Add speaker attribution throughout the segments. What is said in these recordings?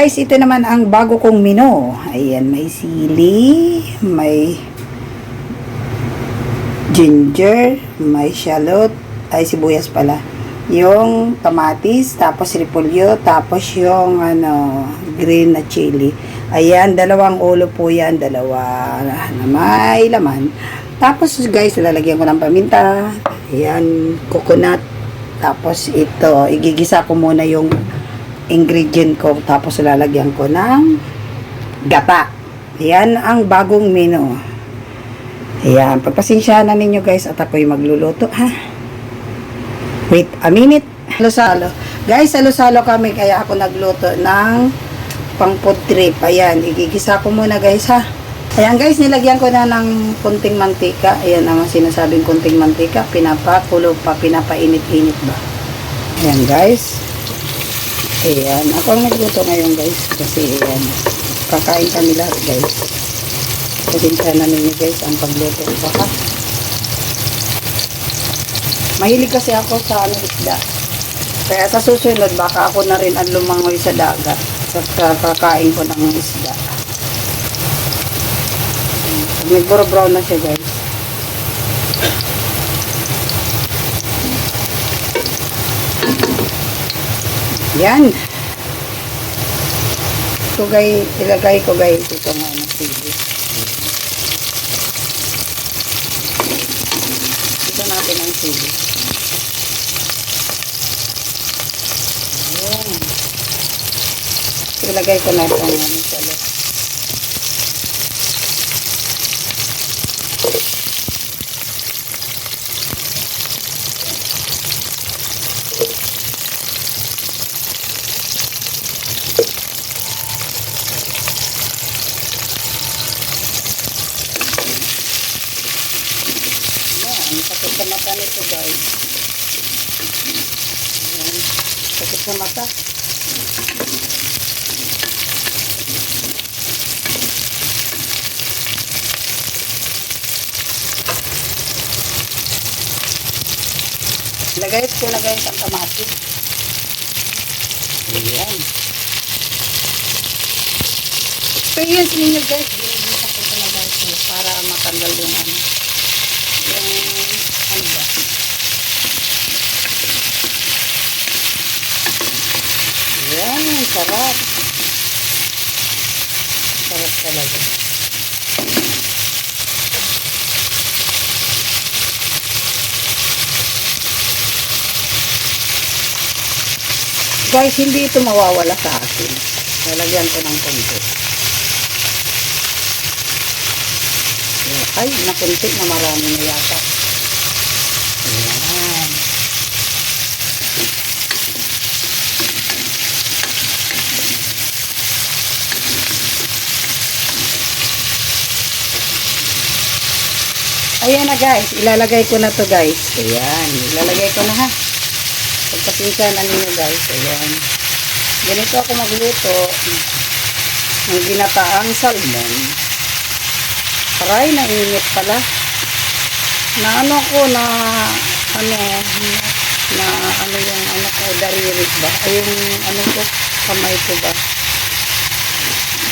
Speaker 1: Guys, ito naman ang bago kong menu. Ayan, may sili, may ginger, may shallot, ay sibuyas pala. Yung kamatis, tapos repolyo, tapos yung green na chili. Ayan, dalawang ulo po yan, dalawa na may laman. Tapos guys, lalagyan ko ng paminta. Ayan, coconut. Tapos ito, igigisa ko muna yung ingredient ko, tapos lalagyan ko ng gata. Ayan ang bagong menu. Ayan, pagpasensyahan na ninyo guys at ako'y magluluto ha. Wait a minute. Halo-salo. Guys, halo-salo kami kaya ako nagluto ng pang food trip. Ayan, igigisa ko muna guys ha. Ayan guys, nilagyan ko na ng kunting mantika. Ayan naman sinasabing kunting mantika. Pinapakulo pa, pinapainit-init ba. Ayan guys. Ayan, ako ang nagluto ngayon guys. Kasi ayan, kakain kami lahat guys. Pasensya na ninyo guys ang pagluto ko ha. Mahilig kasi ako sa isda. Kaya sa susunod, baka ako na rin ang lumangoy sa dagat. Sa kakain ko ng isda. Nag-brown na siya guys. Yan. Ito guys, ilagay ko guys ito nga ng sili. Ito natin ang sili. Ayan. Ilagay ko na itong salad. Ang sakit sa mata nito guys. Ayan. Sakit sa mata. Lagay ko na guys ang kamatis. Ayan. Experience ninyo guys. Binibisa ko talaga ito para matanggal yung ano ba? Ayan, sarap. Sarap talaga. Guys, hindi ito mawawala sa akin. Lalagyan ko ng konti. Ay, nakunti na marami na yata. Ayan. Ayan na guys, ilalagay ko na to guys. Ayan, ilalagay ko na ha. Pagpasensya na ninyo guys. Ayan. Ganito ako magluto ng ginataang salmon. Aray, nainit pala. Na ano ko na yung ano ko, daririt ba? Ay, yung ano ko, kamay ko ba?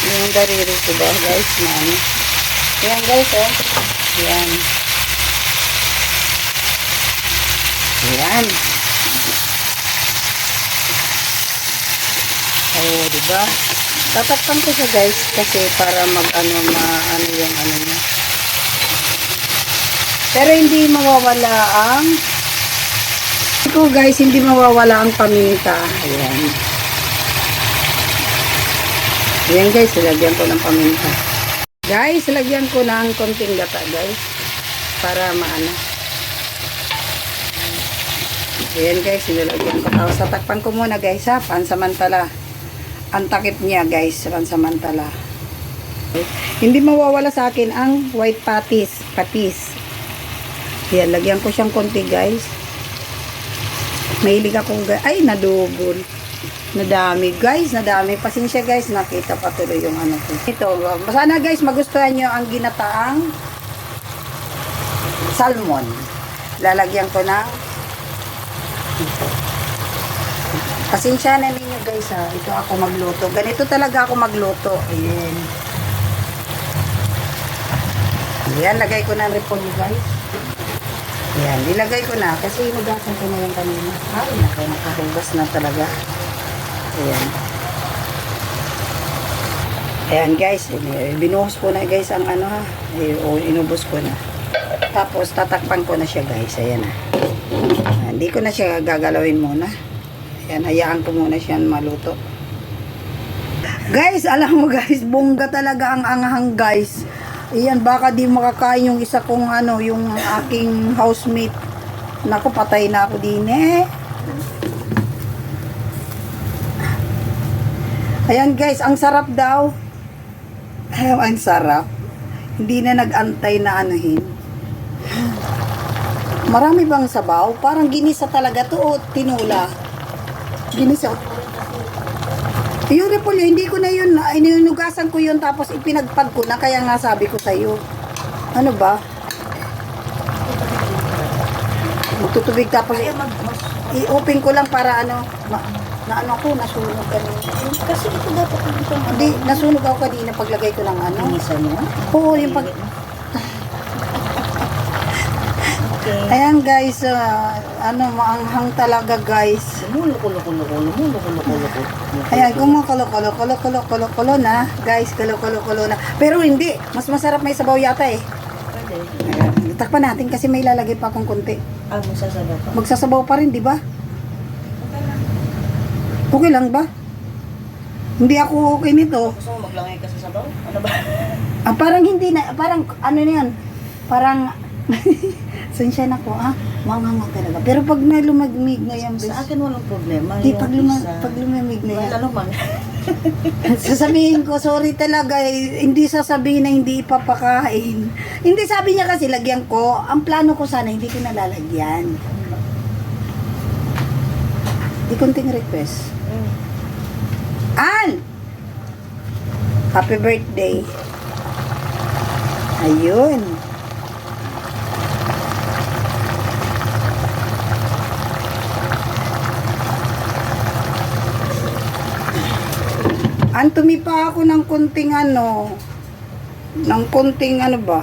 Speaker 1: Yung daririt ko ba guys? Na ano. Ayan guys oh. Ayan. Ayan. Oh, diba? Tatakpan ko siya guys kasi para mag-ano yung ano niya. Pero hindi mawawala ang ito guys, hindi mawawala ang paminta. Ayan. Ayan guys, lagyan ko ng paminta. Guys, lagyan ko ng konting gata guys para maano. Ayan guys, nilagyan ko. Tapos tatakpan ko muna guys ha, pansamantala. Ang takip niya guys, pansamantala. Hindi mawawala sa akin ang white patis. Ayan, lagyan ko siyang konti guys. Mahilig akong ay, nadubol. Nadami guys, nadami. Pasensya guys, nakita pa tuloy yung ano ko. Ito, sana guys magustuhan nyo ang ginataang salmon. Lalagyan ko ng pasensya na ninyo niyo guys ha, ito ako magluto. Ganito talaga ako magluto. Ayan. Ayan, lagay ko na ang repolyo guys. Ayan, nilagay ko na kasi hinugasan ko na yung kanina. Ay, nakahugas na talaga. Ayan. Ayan guys, binuhos ko na guys ang ano ha. Inubos ko na. Tapos tatakpan ko na siya guys. Ayan na. Hindi ko na siya gagalawin muna. Ayan, hayaan ko muna siya maluto. Guys, alam mo guys, bongga talaga ang anghang guys. Ayan, baka di makakain yung isa kong ano, yung aking housemate. Naku, patay na ako din eh. Ayan guys, ang sarap daw. Ay, ang sarap. Hindi na nag-antay na anuhin. Marami bang sabaw? Parang ginisa talaga to o tinula. Ginisa. Yung repolyo, hindi ko na yun, inunugasan ko yun tapos ipinagpag ko na, kaya nga sabi ko sa'yo. Ano ba? Magtutubig tapos i-open ko lang para ano, na ano ko, nasunog kanina. Kasi ito dapat ito. Hindi, nasunog ako kanina paglagay ko ng ano. Ginisa mo? Oo, yung pag... Okay. Ayan guys, ano, maanghang talaga guys.
Speaker 2: Kumulo-kulo
Speaker 1: Ayan, kumukulo-kulo na. Guys, kulo-kulo na. Pero hindi, mas masarap may sabaw yata eh.
Speaker 2: Pwede.
Speaker 1: Ayan, takpan natin kasi may lalagay pa akong konti.
Speaker 2: Ah, magsasabaw pa.
Speaker 1: Magsasabaw pa rin, di ba? Okay lang ba? Hindi ako okay nito.
Speaker 2: Gusto mo maglangay ka sa sabaw? Ano ba?
Speaker 1: Ah, parang hindi na, parang ano na yan? Parang, sensya na ko, manganga talaga. Pero pag may lumagmig na yan,
Speaker 2: Sa akin walang problema.
Speaker 1: di,
Speaker 2: Yung
Speaker 1: pag lumamig na yan.
Speaker 2: Lalumang.
Speaker 1: Sasabihin ko, sorry talaga, hindi sasabihin na hindi ipapakain. Hindi, sabi niya kasi, lagyan ko. Ang plano ko sana, hindi ko nalalagyan. Di konting request. An! Happy birthday. Ayun. Antumi pa ako ng konting ano, ng konting ano ba?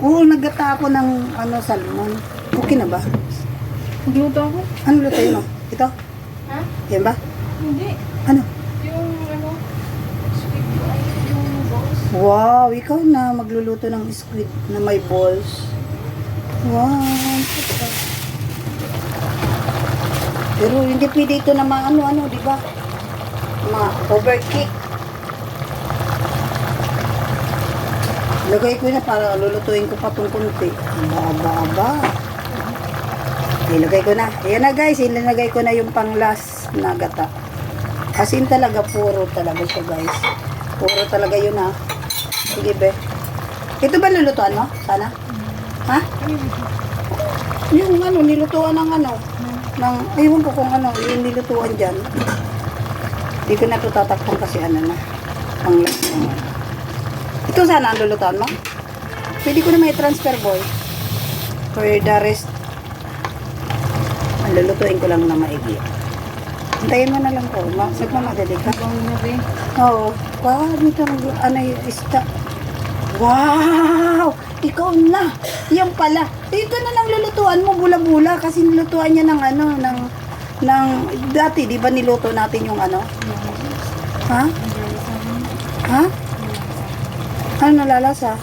Speaker 1: Oo, nagata ako ng ano, salmon. Okay na ba?
Speaker 3: Magluto ako?
Speaker 1: Ano lutuin mo? Ito?
Speaker 3: Ha?
Speaker 1: Yan ba?
Speaker 3: Hindi.
Speaker 1: Ano?
Speaker 3: Yung ano, squid ay yung balls.
Speaker 1: Wow, ikaw na magluluto ng squid na may balls. Wow. Pero hindi pwede ito na ano, di ba? Overcook. Lagay ko na para lulutuin ko pa itong kunti. Aba. Ilagay ko na. Ayan na guys, ilalagay ko na yung pang-last na gata. Asin talaga, puro talaga siya guys. Puro talaga yun ha. Sige be. Ito ba lulutuan mo? Sana? Ha? Yung ano, nilutuan ng ano. Ng, ayun ko kung ano, yung nilutuan dyan. Hindi ko na ito tatakpan kasi ano na. Pang-last na. Ito sana ang lulutuan mo? Pwede ko na may transfer boy. For the rest. Ang lulutuin ko lang na maigi. Hintayin mo na lang ko. Nagmamadali ka. Oo. Wow, nito ano yung ista. Wow! Ikaw na. Yan pala. Ito na lang lulutuan mo, bula-bula. Kasi nilutuan niya ng ano, ng dati, di ba niluto natin yung ano? Ha? Ha? Ano nalalasa?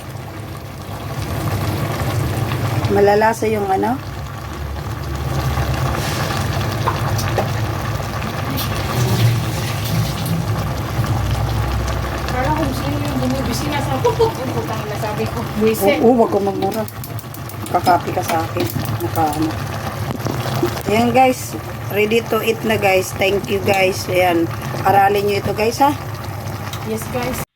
Speaker 1: Malalasa yung ano?
Speaker 3: Parang kung sino yung bumibisina sa pupuk. Yung putang na sabi ko. Buwise.
Speaker 1: Oo, wag ko magmura. Kakapi ka sa akin. Ano. Ayan guys. Ready to eat na guys. Thank you guys. Ayan. Aralin nyo ito guys ha.
Speaker 3: Yes guys.